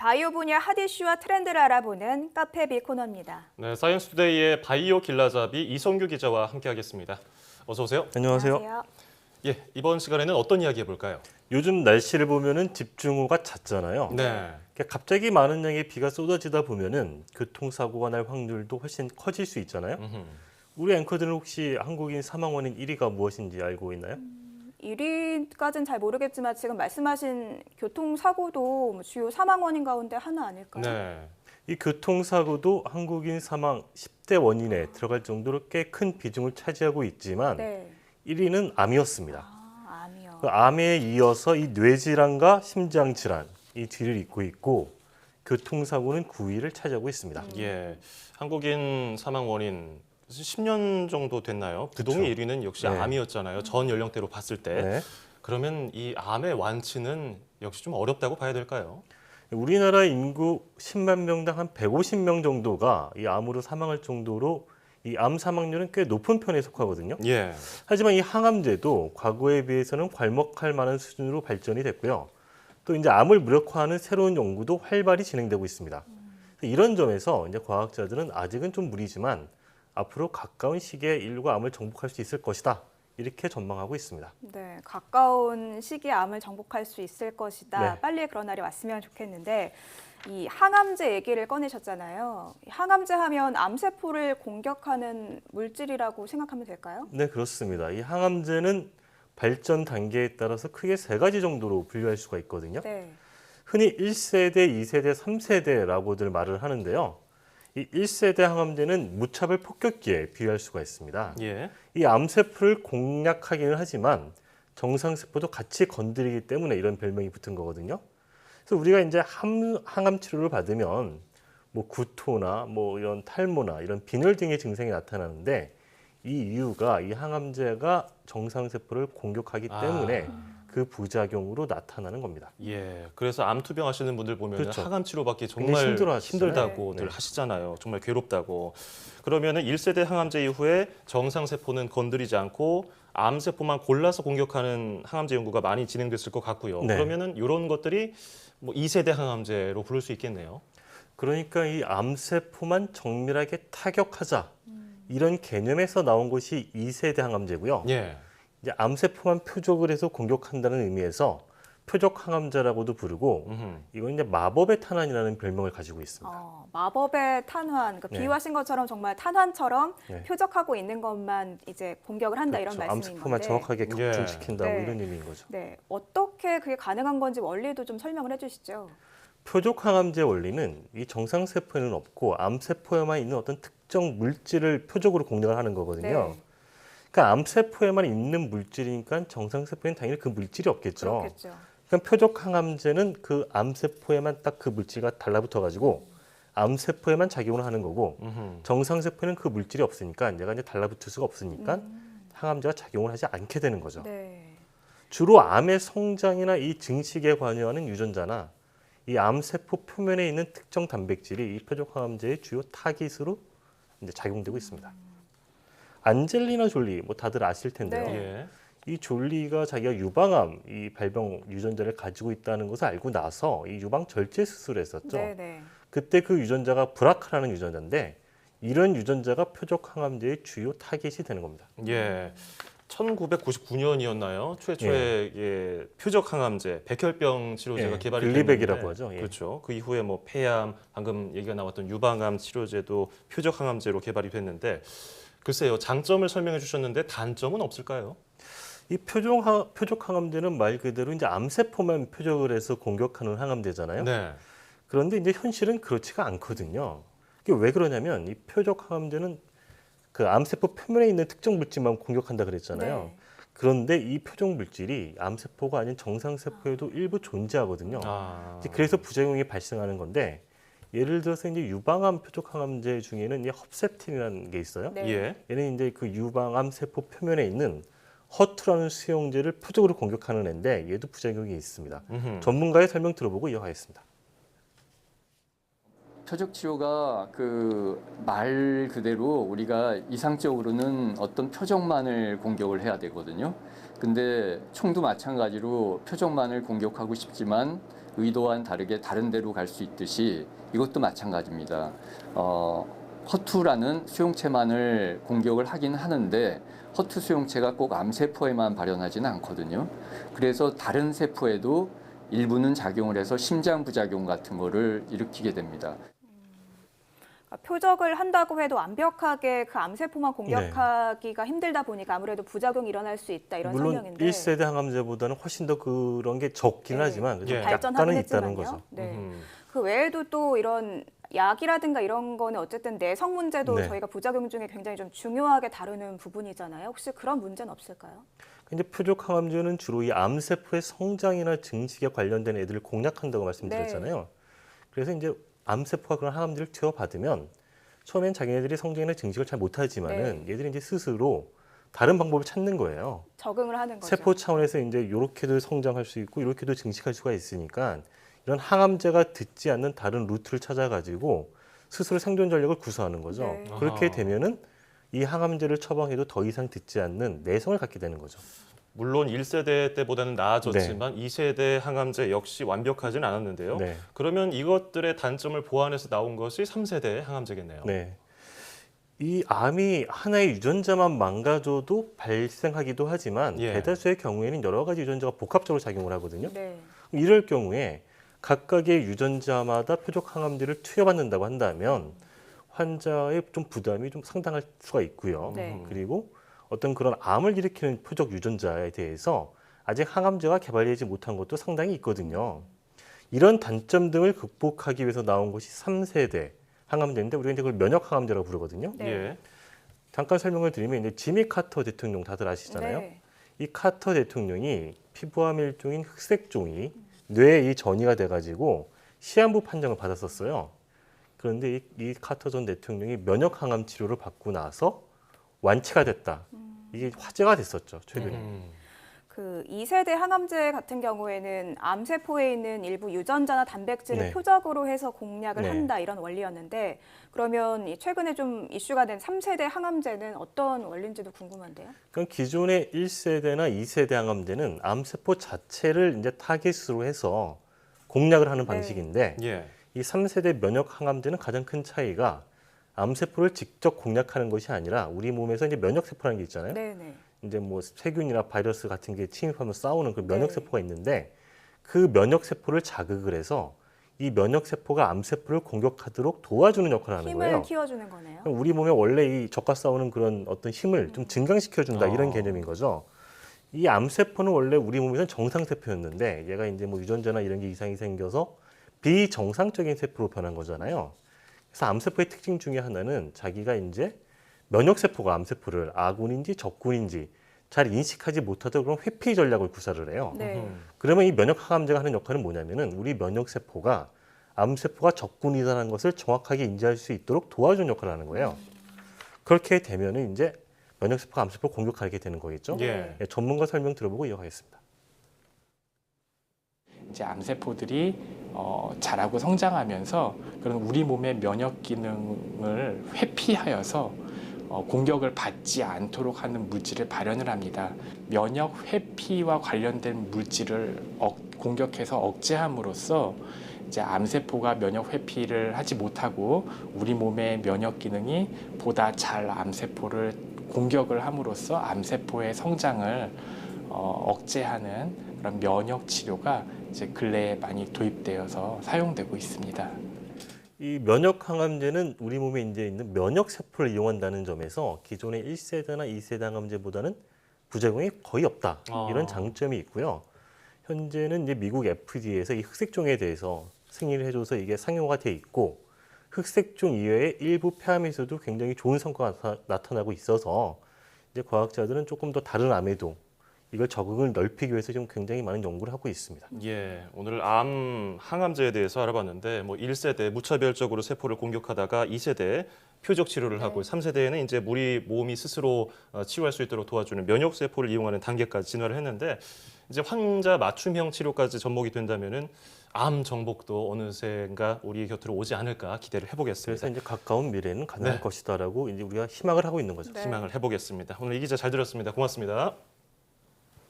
바이오 분야 핫 이슈와 트렌드를 알아보는 카페비 코너입니다. 네, 사이언스투데이의 바이오 길라잡이 이성규 기자와 함께하겠습니다. 어서 오세요. 안녕하세요. 예, 이번 시간에는 어떤 이야기 해볼까요? 요즘 날씨를 보면은 집중호우가 잦잖아요. 네. 갑자기 많은 양의 비가 쏟아지다 보면은 교통사고가 날 확률도 훨씬 커질 수 있잖아요. 우리 앵커들은 혹시 한국인 사망 원인 1위가 무엇인지 알고 있나요? 1위까지는 잘 모르겠지만 지금 말씀하신 교통사고도 주요 사망 원인 가운데 하나 아닐까요? 네. 이 교통사고도 한국인 사망 10대 원인에 들어갈 정도로 꽤 큰 비중을 차지하고 있지만 네. 1위는 암이었습니다. 암이요. 그 암에 이어서 이 뇌질환과 심장질환 이 뒤를 잇고 있고 교통사고는 9위를 차지하고 있습니다. 예, 한국인 사망 원인 10년 정도 됐나요? 그동의 1위는 역시 네. 암이었잖아요. 전 연령대로 봤을 때. 네. 그러면 이 암의 완치는 역시 좀 어렵다고 봐야 될까요? 우리나라 인구 10만 명당 한 150명 정도가 이 암으로 사망할 정도로 이 암 사망률은 꽤 높은 편에 속하거든요. 예. 하지만 이 항암제도 과거에 비해서는 괄목할 만한 수준으로 발전이 됐고요. 또 이제 암을 무력화하는 새로운 연구도 활발히 진행되고 있습니다. 이런 점에서 이제 과학자들은 아직은 좀 무리지만 앞으로 가까운 시기에 인류가 암을 정복할 수 있을 것이다. 이렇게 전망하고 있습니다. 네, 가까운 시기에 암을 정복할 수 있을 것이다. 네. 빨리 그런 날이 왔으면 좋겠는데 이 항암제 얘기를 꺼내셨잖아요. 이 항암제 하면 암세포를 공격하는 물질이라고 생각하면 될까요? 네, 그렇습니다. 이 항암제는 발전 단계에 따라서 크게 세 가지 정도로 분류할 수가 있거든요. 네. 흔히 1세대, 2세대, 3세대라고들 말을 하는데요. 이 1세대 항암제는 무차별 폭격기에 비유할 수가 있습니다. 예. 이 암세포를 공략하기는 하지만 정상세포도 같이 건드리기 때문에 이런 별명이 붙은 거거든요. 그래서 우리가 이제 항암 치료를 받으면 뭐 구토나 뭐 이런 탈모나 이런 빈혈 등의 증상이 나타나는데 이 이유가 이 항암제가 정상세포를 공격하기 때문에 그 부작용으로 나타나는 겁니다. 예, 그래서 암 투병 하시는 분들 보면 그렇죠. 항암 치료받기 굉장히 정말 힘들어하시잖아요. 힘들다고들 네. 하시잖아요. 정말 괴롭다고. 그러면은 1세대 항암제 이후에 정상 세포는 건드리지 않고 암 세포만 골라서 공격하는 항암제 연구가 많이 진행됐을 것 같고요. 네. 그러면은 이런 것들이 뭐 2세대 항암제로 부를 수 있겠네요. 그러니까 이 암세포만 정밀하게 타격하자 이런 개념에서 나온 것이 2세대 항암제고요. 예. 이제 암세포만 표적을 해서 공격한다는 의미에서 표적 항암제라고도 부르고 이건 이제 마법의 탄환이라는 별명을 가지고 있습니다. 마법의 탄환, 그러니까 네. 비유하신 것처럼 정말 탄환처럼 네. 표적하고 있는 것만 이제 공격을 한다 이런 그렇죠. 말씀인 암세포만 건데. 정확하게 격중시킨다 뭐 네. 이런 의미인 거죠. 네, 어떻게 그게 가능한 건지 원리도 좀 설명을 해주시죠. 표적 항암제 원리는 이 정상 세포에는 없고 암세포에만 있는 어떤 특정 물질을 표적으로 공략을 하는 거거든요. 네. 그러니까 암세포에만 있는 물질이니까 정상 세포에는 당연히 그 물질이 없겠죠. 그렇겠죠. 그러니까 표적 항암제는 그 암세포에만 딱 그 물질과 달라붙어 가지고 암세포에만 작용을 하는 거고 정상 세포에는 그 물질이 없으니까 얘가 이제 달라붙을 수가 없으니까 항암제가 작용을 하지 않게 되는 거죠. 네. 주로 암의 성장이나 이 증식에 관여하는 유전자나 이 암세포 표면에 있는 특정 단백질이 이 표적 항암제의 주요 타깃으로 이제 작용되고 있습니다. 안젤리나 졸리 뭐 다들 아실 텐데요. 네. 예. 이 졸리가 자기가 유방암 이 발병 유전자를 가지고 있다는 것을 알고 나서 이 유방 절제 수술을 했었죠. 네, 네. 그때 그 유전자가 브라카라는 유전자인데 이런 유전자가 표적 항암제의 주요 타깃이 되는 겁니다. 예. 1999년이었나요? 최초의 예, 표적 항암제, 백혈병 치료제가 예, 개발이 글리백이라고 됐는데, 하죠. 예. 그렇죠. 그 이후에 뭐 폐암, 방금 얘기가 나왔던 유방암 치료제도 표적 항암제로 개발이 됐는데 글쎄요. 장점을 설명해 주셨는데 단점은 없을까요? 이 표적 항암제는 말 그대로 이제 암세포만 표적을 해서 공격하는 항암제잖아요. 네. 그런데 이제 현실은 그렇지가 않거든요. 이게 왜 그러냐면 이 표적 항암제는 그 암세포 표면에 있는 특정 물질만 공격한다 그랬잖아요. 네. 그런데 이 표적 물질이 암세포가 아닌 정상세포에도 일부 존재하거든요. 아. 이제 그래서 부작용이 발생하는 건데 예를 들어서 이제 유방암 표적 항암제 중에는 이 헙셉틴이라는 게 있어요. 네. 예. 얘는 이제 그 유방암 세포 표면에 있는 허투라는 수용제를 표적으로 공격하는 애인데 얘도 부작용이 있습니다. 전문가의 설명 들어보고 이어가겠습니다. 표적 치료가 그 말 그대로 우리가 이상적으로는 어떤 표적만을 공격을 해야 되거든요. 근데 총도 마찬가지로 표적만을 공격하고 싶지만 의도와는 다르게 다른 데로 갈 수 있듯이 이것도 마찬가지입니다. 허투라는 수용체만을 공격을 하긴 하는데 허투 수용체가 꼭 암세포에만 발현하지는 않거든요. 그래서 다른 세포에도 일부는 작용을 해서 심장 부작용 같은 거를 일으키게 됩니다. 표적을 한다고 해도 완벽하게 그 암세포만 공격하기가 힘들다 보니까 아무래도 부작용이 일어날 수 있다 이런 물론 설명인데 1세대 항암제보다는 훨씬 더 그런 게 적긴 네. 하지만 그래도 예. 발전하긴 약간은 있다는 했지만요. 거죠. 네. 음. 그 외에도 또 이런 약이라든가 이런 거는 어쨌든 내성 문제도 네. 저희가 부작용 중에 굉장히 좀 중요하게 다루는 부분이잖아요. 혹시 그런 문제는 없을까요? 근데 표적 항암제는 주로 이 암세포의 성장이나 증식에 관련된 애들을 공략한다고 말씀드렸잖아요. 그래서 이제 암세포가 그런 항암제를 투여받으면 처음엔 자기네들이 성장이나 증식을 잘 못하지만은 얘들이 이제 스스로 다른 방법을 찾는 거예요. 적응을 하는 거죠. 세포 차원에서 이제 이렇게도 성장할 수 있고 이렇게도 증식할 수가 있으니까 이런 항암제가 듣지 않는 다른 루트를 찾아가지고 스스로 생존 전략을 구사하는 거죠. 네. 그렇게 아하. 되면은 이 항암제를 처방해도 더 이상 듣지 않는 내성을 갖게 되는 거죠. 물론 1세대 때보다는 나아졌지만 2세대 항암제 역시 완벽하지는 않았는데요. 네. 그러면 이것들의 단점을 보완해서 나온 것이 3세대 항암제겠네요. 네. 이 암이 하나의 유전자만 망가져도 발생하기도 하지만 예. 대다수의 경우에는 여러 가지 유전자가 복합적으로 작용을 하거든요. 네. 이럴 경우에 각각의 유전자마다 표적 항암제를 투여받는다고 한다면 환자의 좀 부담이 좀 상당할 수가 있고요. 네. 그리고 어떤 그런 암을 일으키는 표적 유전자에 대해서 아직 항암제가 개발되지 못한 것도 상당히 있거든요. 이런 단점 등을 극복하기 위해서 나온 것이 3세대 항암제인데 우리가 이제 그걸 면역 항암제라고 부르거든요. 네. 예. 잠깐 설명을 드리면 이제 지미 카터 대통령 다들 아시잖아요. 네. 이 카터 대통령이 피부암 일종인 흑색종이 뇌에 이 전이가 돼가지고 시한부 판정을 받았었어요. 그런데 이 카터 전 대통령이 면역 항암 치료를 받고 나서 완치가 됐다. 이게 화제가 됐었죠 최근에. 그 2세대 항암제 같은 경우에는 암세포에 있는 일부 유전자나 단백질을 네. 표적으로 해서 공략을 네. 한다 이런 원리였는데 그러면 이 최근에 좀 이슈가 된 3세대 항암제는 어떤 원리인지도 궁금한데요. 그럼 기존의 1세대나 2세대 항암제는 암세포 자체를 이제 타겟으로 해서 공략을 하는 네. 방식인데 예. 이 3세대 면역 항암제는 가장 큰 차이가 암세포를 직접 공략하는 것이 아니라 우리 몸에서 이제 면역세포라는 게 있잖아요. 네네. 이제 뭐 세균이나 바이러스 같은 게 침입하면 싸우는 그 네. 면역세포가 있는데 그 면역세포를 자극을 해서 이 면역세포가 암세포를 공격하도록 도와주는 역할을 하는 힘을 거예요. 키워주는 거네요. 그럼 우리 몸에 원래 이 적과 싸우는 그런 어떤 힘을 좀 증강시켜준다 이런 개념인 거죠. 이 암세포는 원래 우리 몸에서는 정상세포였는데 얘가 이제 뭐 유전자나 이런 게 이상이 생겨서 비정상적인 세포로 변한 거잖아요. 그래서 암세포의 특징 중에 하나는 자기가 이제 면역세포가 암세포를 아군인지 적군인지 잘 인식하지 못하도록 그런 회피 전략을 구사를 해요. 네. 그러면 이 면역 항암제가 하는 역할은 뭐냐면은 우리 면역세포가 암세포가 적군이라는 것을 정확하게 인지할 수 있도록 도와주는 역할을 하는 거예요. 그렇게 되면은 이제 면역세포가 암세포를 공격하게 되는 거겠죠. 예. 예, 전문가 설명 들어보고 이어가겠습니다. 이제 암세포들이 자라고 성장하면서 그런 우리 몸의 면역 기능을 회피하여서 공격을 받지 않도록 하는 물질을 발현을 합니다. 면역 회피와 관련된 물질을 공격해서 억제함으로써 이제 암세포가 면역 회피를 하지 못하고 우리 몸의 면역 기능이 보다 잘 암세포를 공격을 함으로써 암세포의 성장을 억제하는 그런 면역 치료가 이제 근래에 많이 도입되어서 사용되고 있습니다. 이 면역 항암제는 우리 몸에 이제 있는 면역 세포를 이용한다는 점에서 기존의 1세대나 2세대 항암제보다는 부작용이 거의 없다. 이런 장점이 있고요. 현재는 이제 미국 FDA에서 이 흑색종에 대해서 승인을 해줘서 이게 상용화가 돼 있고 흑색종 이외에 일부 폐암에서도 굉장히 좋은 성과가 나타나고 있어서 이제 과학자들은 조금 더 다른 암에도 이걸 적응을 넓히기 위해서 지금 굉장히 많은 연구를 하고 있습니다. 예, 오늘 암 항암제에 대해서 알아봤는데 뭐 1세대 무차별적으로 세포를 공격하다가 2세대 표적 치료를 하고 3세대에는 이제 우리 몸이 스스로 치료할 수 있도록 도와주는 면역 세포를 이용하는 단계까지 진화를 했는데 이제 환자 맞춤형 치료까지 접목이 된다면은 암 정복도 어느새인가 우리 곁으로 오지 않을까 기대를 해보겠습니다. 그래서 이제 가까운 미래는 가능할 네. 것이다라고 이제 우리가 희망을 하고 있는 거죠. 네. 희망을 해보겠습니다. 오늘 이 기자 잘 들었습니다. 고맙습니다.